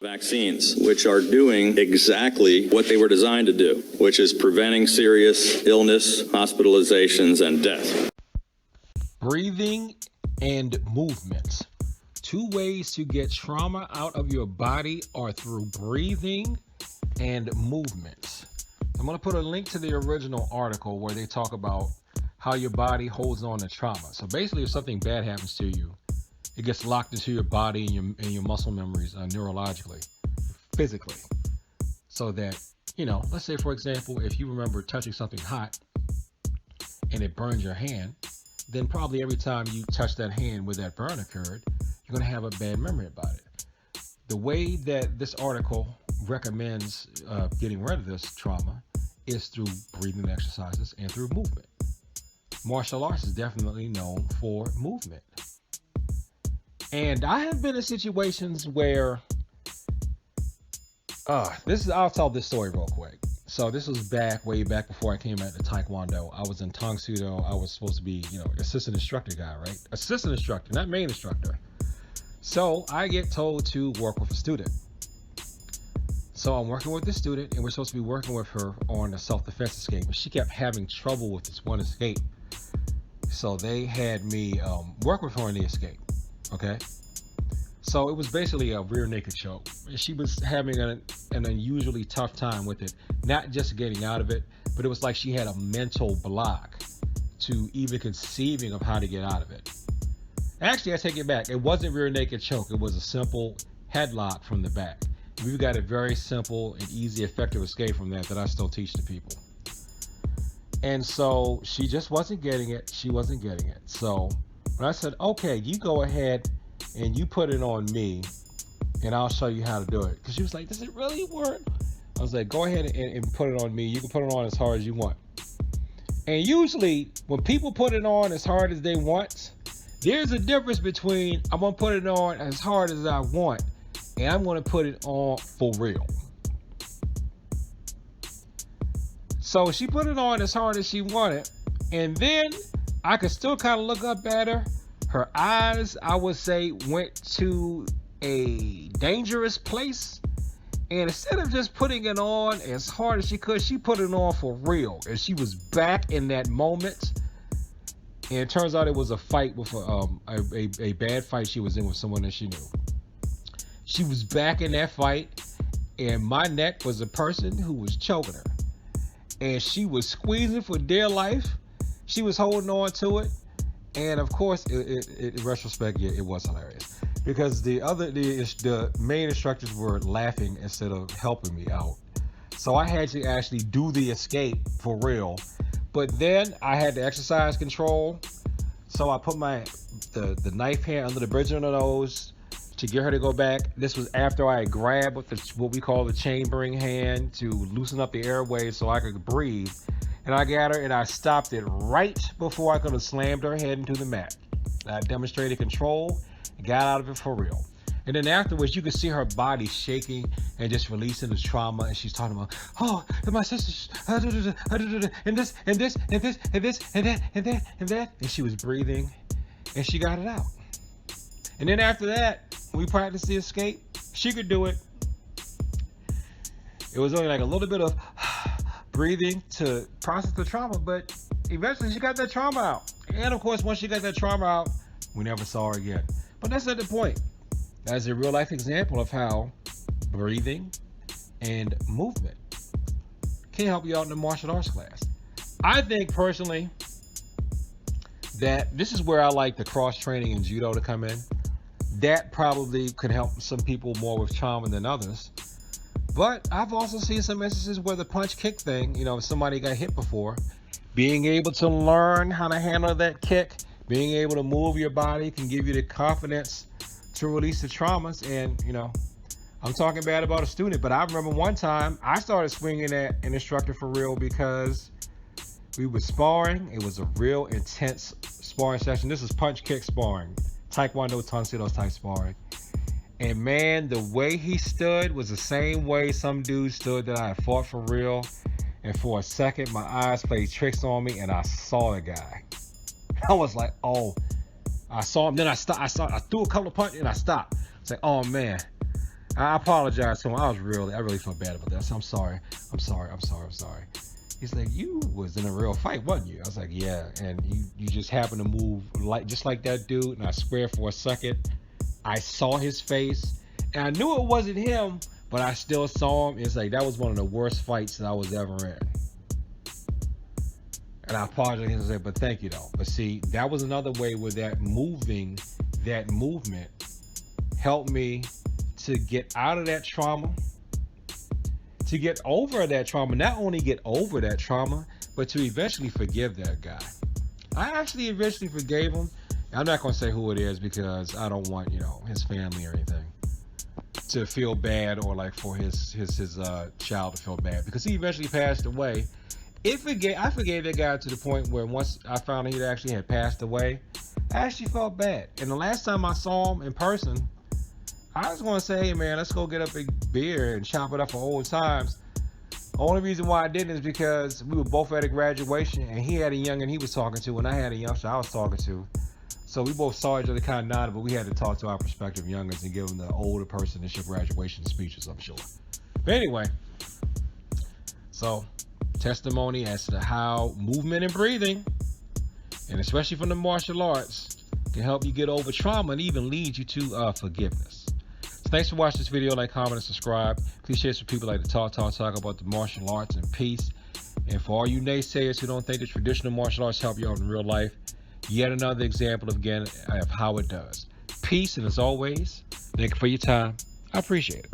Vaccines, which are doing exactly what they were designed to do, which is preventing serious illness, hospitalizations, and death. Breathing and movement. Two ways to get trauma out of your body are through breathing and movement. I'm going to put a link to the original article where they talk about how your body holds on to trauma. So basically, if something bad happens to you, it gets locked into your body and your muscle memories neurologically, physically. So that, let's say, for example, if you remember touching something hot and it burns your hand, then probably every time you touch that hand where that burn occurred, you're going to have a bad memory about it. The way that this article recommends getting rid of this trauma is through breathing exercises and through movement. Martial arts is definitely known for movement. And I have been in situations where, I'll tell this story real quick. So this was way back before I came out to Taekwondo. I was in Tang Sudo. I was supposed to be, assistant instructor guy, right? Assistant instructor, not main instructor. So I get told to work with a student. So I'm working with this student, and we're supposed to be working with her on a self-defense escape. But she kept having trouble with this one escape. So they had me work with her on the escape. Okay, so it was basically a rear naked choke. She was having an unusually tough time with it, not just getting out of it, but it was like she had a mental block to even conceiving of how to get out of it. Actually, I take it back. It wasn't rear naked choke. It was a simple headlock from the back. We've got a very simple and easy, effective escape from that I still teach to people. And so she just wasn't getting it. She wasn't getting it. So when I said, okay, you go ahead and you put it on me and I'll show you how to do it. Because she was like, does it really work? I was like, go ahead and put it on me. You can put it on as hard as you want. And usually when people put it on as hard as they want, there's a difference between I'm going to put it on as hard as I want and I'm going to put it on for real. So she put it on as hard as she wanted. And then I could still kind of look up at her. Her eyes, I would say, went to a dangerous place. And instead of just putting it on as hard as she could, she put it on for real. And she was back in that moment. And it turns out it was a fight with a bad fight she was in with someone that she knew. She was back in that fight. And my neck was a person who was choking her. And she was squeezing for dear life. She was holding on to it, and of course, in retrospect, yeah, it was hilarious because the main instructors were laughing instead of helping me out. So I had to actually do the escape for real. But then I had to exercise control, so I put the knife hand under the bridge of the nose to get her to go back. This was after I had grabbed with what we call the chambering hand to loosen up the airways so I could breathe. And I got her and I stopped it right before I could have slammed her head into the mat. I demonstrated control and got out of it for real. And then afterwards, you could see her body shaking and just releasing the trauma. And she's talking about, oh, and my sister, and this, and this, and this, and this, and that, and that, and that. And she was breathing and she got it out. And then after that, we practiced the escape. She could do it. It was only like a little bit of breathing to process the trauma, but eventually she got that trauma out. And of course, once she got that trauma out, we never saw her again. But that's not the point. That's a real life example of how breathing and movement can help you out in the martial arts class. I think personally that this is where I like the cross training in judo to come in. That probably could help some people more with trauma than others. But I've also seen some instances where the punch kick thing, if somebody got hit before, being able to learn how to handle that kick, being able to move your body can give you the confidence to release the traumas. And, I'm talking bad about a student, but I remember one time I started swinging at an instructor for real because we were sparring. It was a real intense sparring session. This is punch kick sparring, Taekwondo, Tang Sudo type sparring. And man, the way he stood was the same way some dude stood that I had fought for real. And for a second, my eyes played tricks on me and I saw the guy. I was like, oh, I saw him. Then I stopped. I threw a couple of punches and I stopped. It's like, oh man, I apologize to him. I really felt bad about that. So I'm sorry. I'm sorry. He's like, you was in a real fight, wasn't you? I was like, yeah. And you just happened to move just like that dude. And I swear for a second, I saw his face, and I knew it wasn't him, but I still saw him. It's like that was one of the worst fights that I was ever in. And I apologize, but thank you though. But see, that was another way where that movement helped me to get out of that trauma, to get over that trauma, not only get over that trauma, but to eventually forgive that guy. I actually eventually forgave him. I'm not going to say who it is because I don't want, his family or anything to feel bad, or like for his child to feel bad, because he eventually passed away. I forgave that guy to the point where once I found out he actually had passed away, I actually felt bad. And the last time I saw him in person, I was going to say, hey man, let's go get a big beer and chop it up for old times. The only reason why I didn't is because we were both at a graduation, and he had a youngin' he was talking to, and I had a youngster I was talking to. So we both saw each other, kind of nodded, but we had to talk to our prospective youngins and give them the older person initial graduation speeches, I'm sure. But anyway, so testimony as to how movement and breathing, and especially from the martial arts, can help you get over trauma and even lead you to forgiveness. So thanks for watching this video. Like, comment, and subscribe. Please share this with people like to talk about the martial arts and peace. And for all you naysayers who don't think the traditional martial arts help you out in real life, yet another example of how it does. Peace, and as always, thank you for your time. I appreciate it.